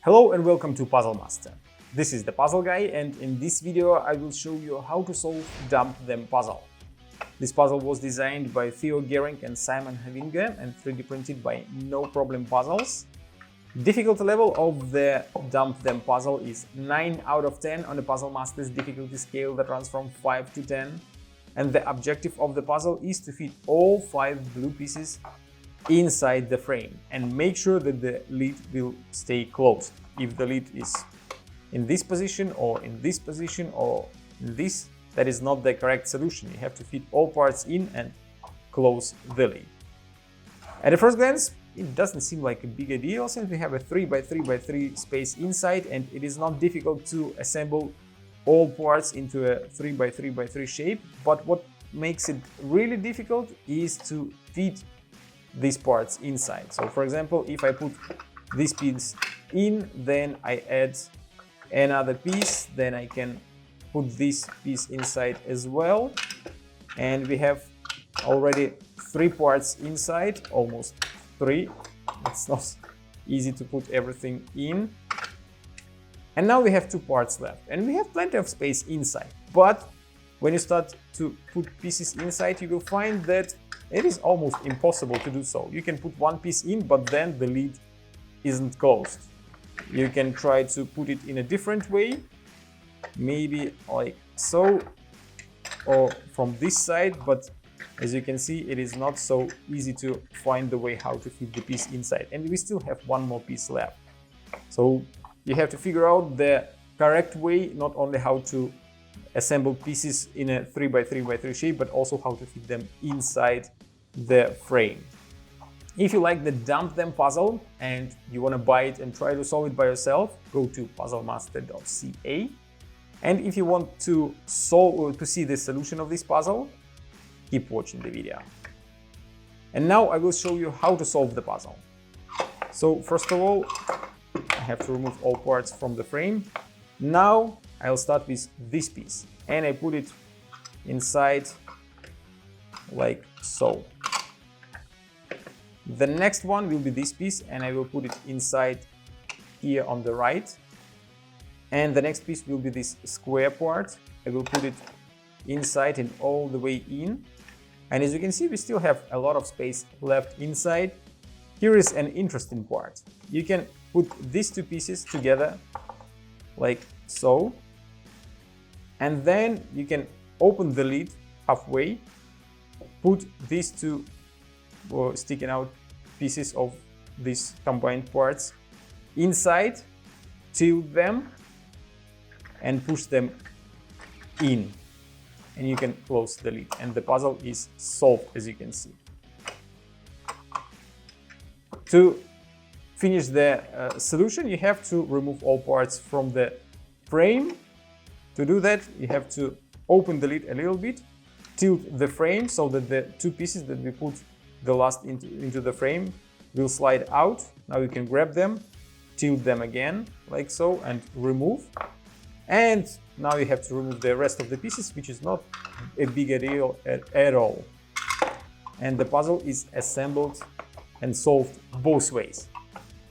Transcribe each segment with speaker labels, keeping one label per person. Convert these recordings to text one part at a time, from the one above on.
Speaker 1: Hello and welcome to Puzzle Master. This is the Puzzle Guy, and in this video I will show you how to solve Dump Them puzzle. This puzzle was designed by Theo Gehring and Simon Havinga and 3D printed by No Problem Puzzles. Difficulty level of the Dump Them puzzle is 9 out of 10 on the Puzzle Master's difficulty scale that runs from 5 to 10. And the objective of the puzzle is to fit all 5 blue pieces inside the frame and make sure that the lid will stay closed. If the lid is in this position or in this position or in this, that is not the correct solution. You have to fit all parts in and close the lid. At the first glance, it doesn't seem like a big deal since we have a 3x3x3 space inside, and it is not difficult to assemble all parts into a 3x3x3 shape. But what makes it really difficult is to fit these parts inside. So for example, if I put this piece in, then I add another piece, then I can put this piece inside as well, and we have already 3 parts inside, almost 3. It's not easy to put everything in. And now we have 2 parts left, and we have plenty of space inside. But when you start to put pieces inside, you will find that it is almost impossible to do so. You can put 1 piece in, but then the lid isn't closed. You can try to put it in a different way, maybe like so, or from this side, but as you can see, it is not so easy to find the way how to fit the piece inside. And we still have 1 more piece left. So you have to figure out the correct way, not only how to assemble pieces in a 3x3x3 shape, but also how to fit them inside the frame. If you like the Dump Them puzzle and you want to buy it and try to solve it by yourself, go to puzzlemaster.ca. And if you want to see the solution of this puzzle, keep watching the video. And now I will show you how to solve the puzzle. So first of all, I have to remove all parts from the frame. Now I'll start with this piece, and I put it inside like so. The next one will be this piece, and I will put it inside here on the right. And the next piece will be this square part. I will put it inside and all the way in. And as you can see, we still have a lot of space left inside. Here is an interesting part. You can put these 2 pieces together like so. And then you can open the lid halfway, put these 2 sticking out pieces of these combined parts inside, tilt them and push them in, and you can close the lid, and the puzzle is solved, as you can see. To finish the solution, you have to remove all parts from the frame. To do that, you have to open the lid a little bit, tilt the frame so that the 2 pieces that we put the last into the frame will slide out. Now you can grab them, tilt them again like so, and remove. And now you have to remove the rest of the pieces, which is not a big deal at all. And the puzzle is assembled and solved both ways.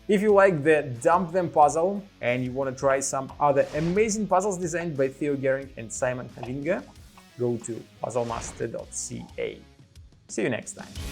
Speaker 1: If you like the Dump Them puzzle and you want to try some other amazing puzzles designed by Theo Gehring and Simon Havinga, go to puzzlemaster.ca. See you next time.